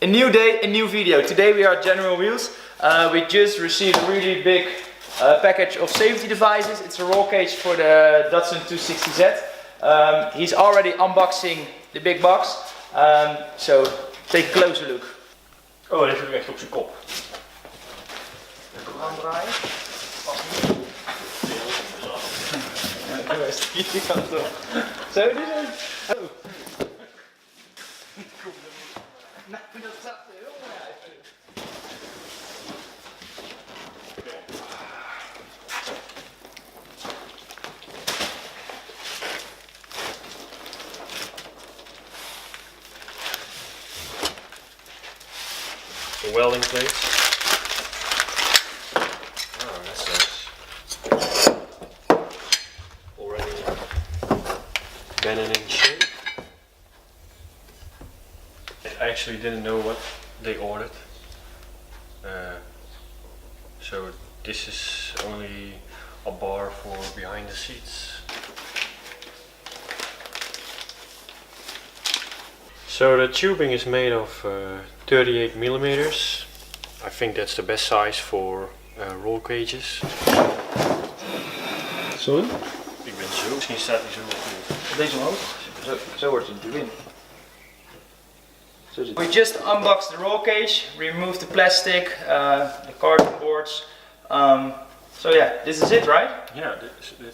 A new day, a new video. Today we are at General Wheels. We just received a really big package of safety devices. It's a roll cage for the Datsun 260z. He's already unboxing the big box. So take a closer look. Oh, hij ligt echt op zijn kop. Aandraaien. Zo, dit is het. Oh. Nou, dat zag er heel mooi uit. The welding plates. Oh, that's nice. Already been in shape. I actually didn't know what they ordered. So this is only a bar for behind the seats. So the tubing is made of 38 millimeters. I think that's the best size for roll cages. Sorry? Ik ben zo. Misschien staat hij zo op. Deze omhoog. Zo wordt het natuurlijk in. We just unboxed the roll cage, removed the plastic, the cardboard boards. So yeah, this is it, right? Yeah,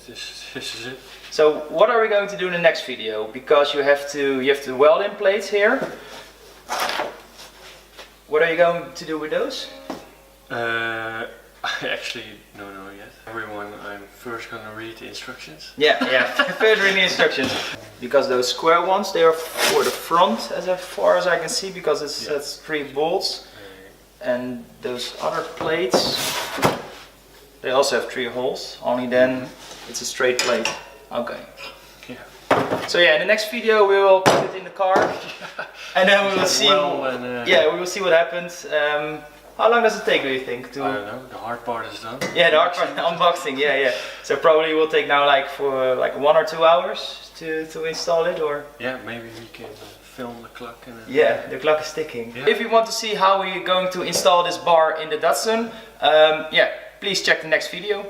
this is it. So what are we going to do in the next video? Because you have to weld in plates here. What are you going to do with those? I actually don't know yet. Everyone, I'm first gonna read the instructions. Yeah, first read the instructions. Because those square ones, they are for the front as far as I can see, because it's 3 bolts. And those other plates, they also have 3 holes, only then it's a straight plate. Okay. Yeah. So yeah, in the next video we will put it in the car, and then we will see. Yeah, we will see what happens. How long does it take, do you think? I don't know. The hard part is done. Yeah, the hard part, unboxing. Yeah. So probably will take now for 1 or 2 hours to install it, or. Yeah, maybe we can film the clock. And yeah, the clock is ticking. Yeah. If you want to see how we're going to install this bar in the Datsun, yeah, please check the next video.